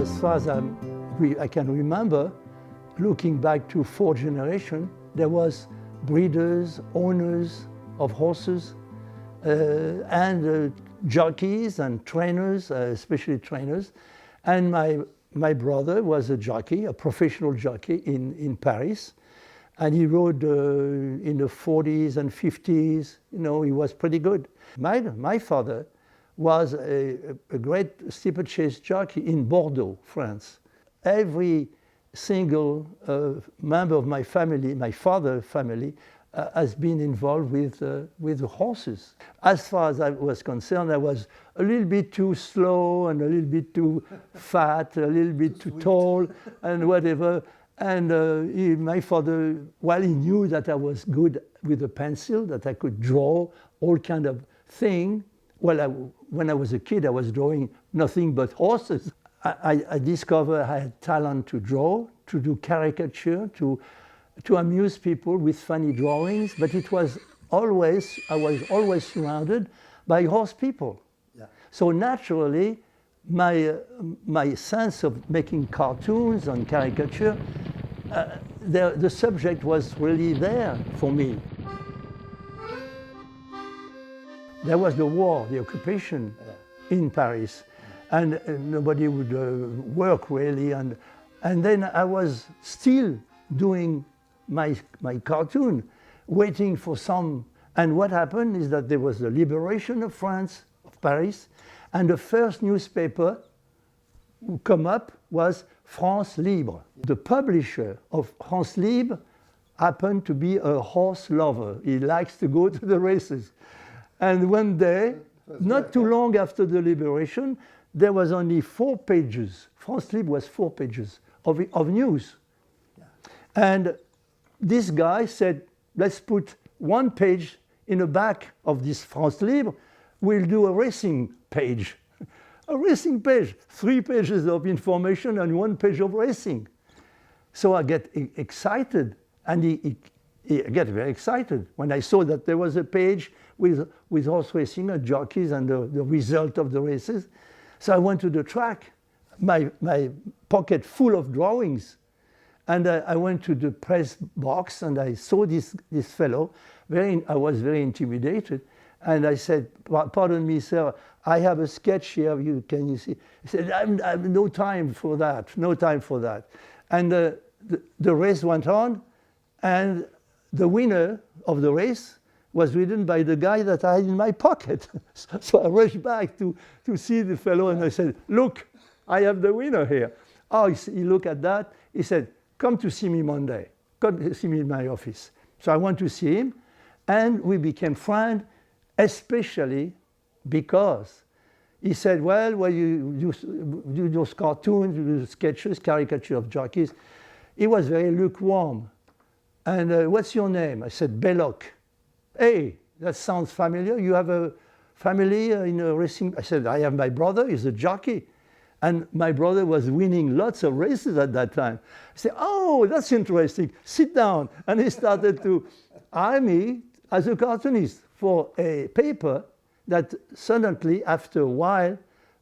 as far as I can remember, looking back to 4 generations, there was breeders, owners of horses, and jockeys and trainers, especially trainers. And my brother was a jockey, a professional jockey in Paris. And he rode in the 40s and 50s. You know, he was pretty good. My father was a great steeplechase jockey in Bordeaux, France. Every single member of my family, my father's family, has been involved with the horses. As far as I was concerned, I was a little bit too slow and a little bit too fat, a little bit too tall and whatever. And my father, well, he knew that I was good with a pencil, that I could draw all kind of thing. Well, when I was a kid, I was drawing nothing but horses. I discovered I had talent to draw, to do caricature, to amuse people with funny drawings, but I was always surrounded by horse people. Yeah. So naturally, my sense of making cartoons and caricature, the subject was really there for me. There was the war, the occupation in Paris, and nobody would work really, and then I was still doing my cartoon, waiting for some. And what happened is that there was the liberation of France, of Paris, and the first newspaper who come up was France Libre. The publisher of France Libre happened to be a horse lover. He likes to go to the races. And one day, not too long after the liberation, there was only 4 pages. France Libre was 4 pages of news. Yeah. And this guy said, let's put 1 page in the back of this France Libre. We'll do a racing page. A racing page, 3 pages of information and 1 page of racing. So I get excited, and I get very excited when I saw that there was a page with horse racing and jockeys and the result of the races. So I went to the track, my pocket full of drawings. And I went to the press box and I saw this fellow. I was very intimidated. And I said, pardon me, sir, I have a sketch here, can you see? He said, I have no time for that, no time for that. And the race went on, and the winner of the race was written by the guy that I had in my pocket. So I rushed back to see the fellow, and I said, look, I have the winner here. Oh, he looked at that, he said, come to see me Monday, come to see me in my office. So I went to see him, and we became friends, especially because he said, well, you do those cartoons, you do sketches, caricature of jockeys. He was very lukewarm. And what's your name? I said, Bellocq. Hey, that sounds familiar. You have a family in a racing? I said, I have my brother, he's a jockey. And my brother was winning lots of races at that time. I said, oh, that's interesting. Sit down. And he started to hire me as a cartoonist for a paper that suddenly, after a while,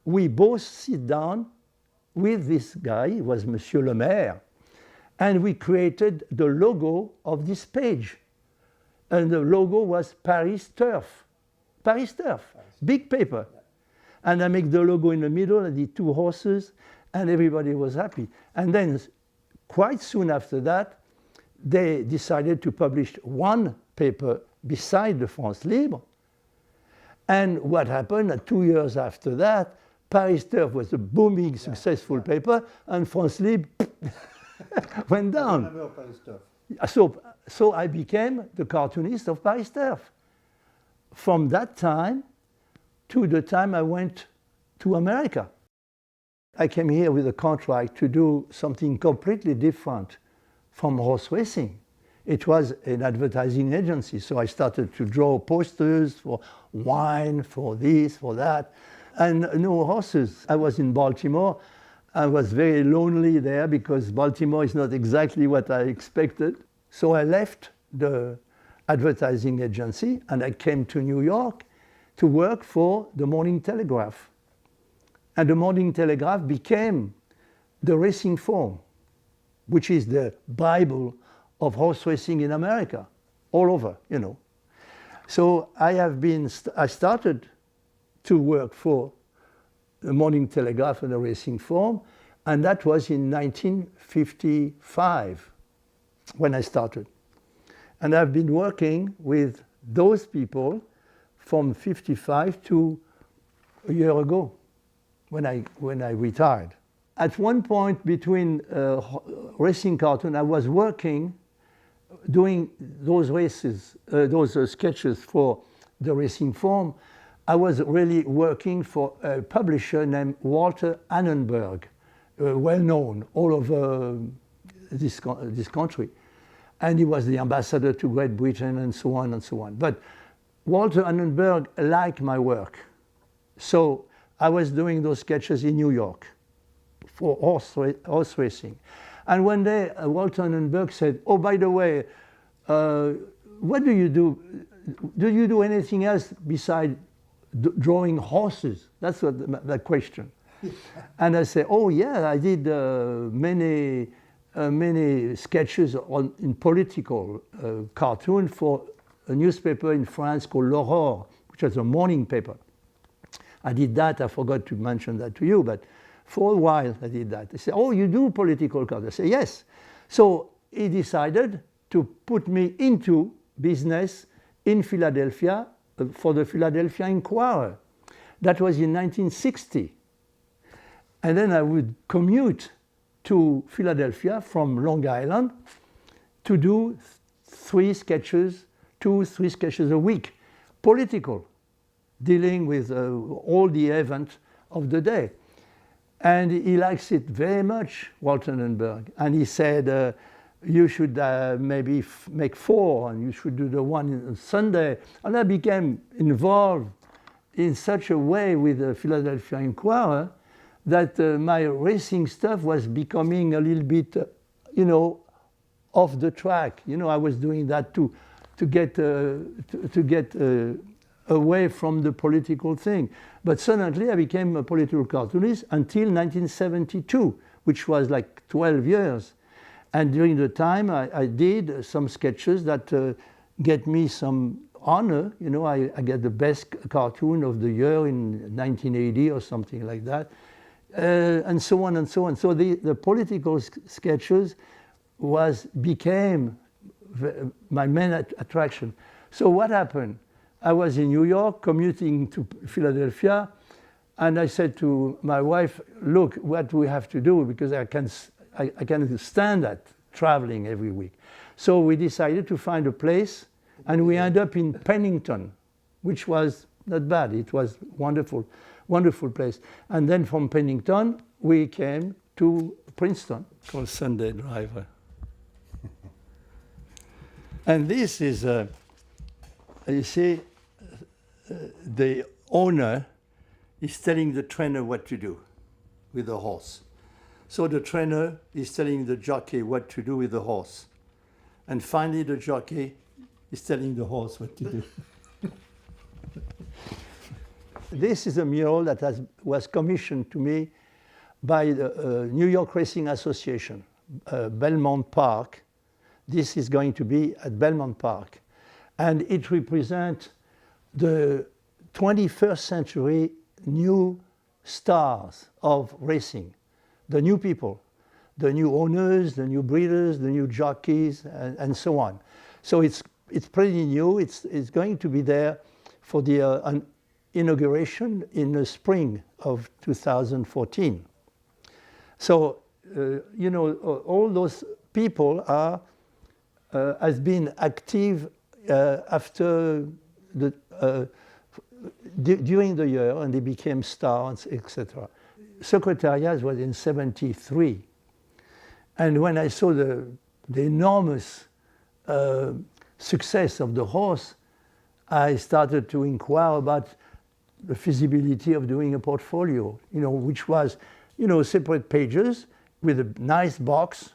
we both sit down with this guy, he was Monsieur le Maire, and we created the logo of this page. And the logo was Paris Turf. Paris Turf, big paper. And I make the logo in the middle, I did 2 horses, and everybody was happy. And then quite soon after that, they decided to publish 1 paper beside the France Libre. And what happened, 2 years after that, Paris Turf was a booming, successful paper, and France Libre went down. So I became the cartoonist of Paris Turf. From that time to the time I went to America. I came here with a contract to do something completely different from horse racing. It was an advertising agency, so I started to draw posters for wine, for this, for that, and no horses. I was in Baltimore. I was very lonely there because Baltimore is not exactly what I expected. So I left the advertising agency and I came to New York to work for the Morning Telegraph. And the Morning Telegraph became the racing form, which is the Bible of horse racing in America, all over, you know. So I started to work for the Morning Telegraph and the racing form, and that was in 1955 when I started. And I've been working with those people from 55 to a year ago when I retired. At one point between racing cartoon, I was working, doing those races, those sketches for the racing form. I was really working for a publisher named Walter Annenberg, well known all over this country. And he was the ambassador to Great Britain and so on and so on. But Walter Annenberg liked my work. So I was doing those sketches in New York for horse racing. And one day Walter Annenberg said, oh, by the way, what do you do? Do you do anything else besides drawing horses? That's what the question. And I said, oh yeah, I did many sketches in political cartoon for a newspaper in France called L'Aurore, which was a morning paper. I did that, I forgot to mention that to you, but for a while I did that. They said, oh, you do political cartoon? I said, yes. So he decided to put me into business in Philadelphia for the Philadelphia Inquirer. That was in 1960. And then I would commute to Philadelphia from Long Island to do 2-3 sketches a week, political, dealing with all the events of the day. And he likes it very much, Walter Annenberg. And he said, you should maybe make 4, and you should do the one on Sunday. And I became involved in such a way with the Philadelphia Inquirer that my racing stuff was becoming a little bit, you know, off the track. You know, I was doing that to get away from the political thing. But suddenly I became a political cartoonist until 1972, which was like 12 years. And during the time I did some sketches that get me some honor. You know, I get the best cartoon of the year in 1980 or something like that. And so on and so on. So the political sketches became my main attraction. So what happened? I was in New York commuting to Philadelphia, and I said to my wife, look, what do we have to do? Because I can stand that traveling every week. So we decided to find a place, and we ended up in Pennington, which was not bad. It was wonderful, wonderful place. And then from Pennington, we came to Princeton, called Sunday Driver. And this is, you see, the owner is telling the trainer what to do with the horse. So the trainer is telling the jockey what to do with the horse. And finally the jockey is telling the horse what to do. This is a mural that was commissioned to me by the New York Racing Association, Belmont Park. This is going to be at Belmont Park. And it represents the 21st century new stars of racing, the new people, the new owners, the new breeders, the new jockeys, and so on. So it's pretty new. It's going to be there for the inauguration in the spring of 2014. So, you know, all those people has been active after during the year, and they became stars, etc. Secretariat was in '73, and when I saw the enormous success of the horse, I started to inquire about the feasibility of doing a portfolio, you know, which was, you know, separate pages with a nice box.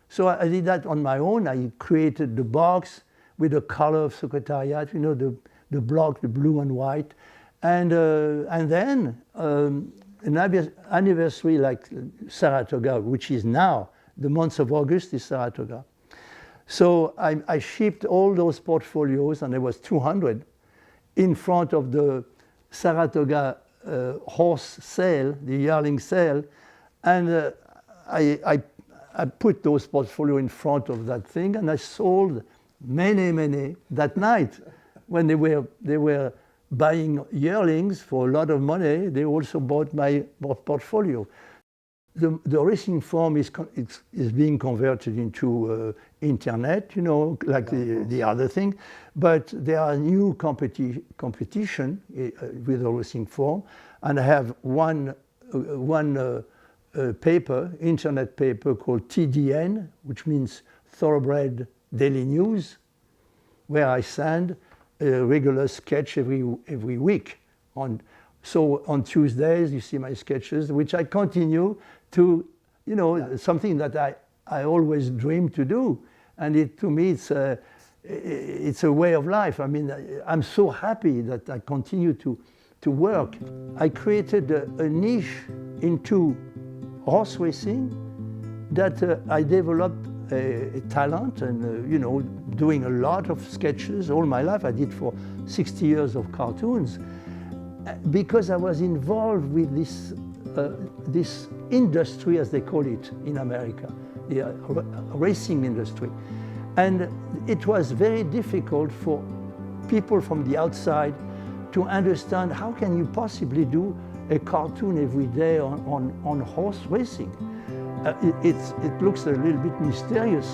So I did that on my own. I created the box with the color of Secretariat, you know, the block, the blue and white. And then an anniversary like Saratoga, which is now, the month of August is Saratoga. So I shipped all those portfolios, and there was 200, in front of the Saratoga horse sale, the yearling sale, and I put those portfolios in front of that thing, and I sold many that night. When they were buying yearlings for a lot of money, they also bought my portfolio. The racing form is being converted into internet, you know, like the other thing, but there are new competition with the racing form, and I have one paper, internet paper called TDN, which means Thoroughbred Daily News, where I send a regular sketch every week. So on Tuesdays, you see my sketches, which I continue to, you know, something that I always dreamed to do. And to me, it's a way of life. I mean, I'm so happy that I continue to work. I created a niche into horse racing that I developed a talent, and you know, doing a lot of sketches all my life. I did for 60 years of cartoons, because I was involved with this industry, as they call it in America, the racing industry. And it was very difficult for people from the outside to understand, how can you possibly do a cartoon every day on horse racing? It looks a little bit mysterious.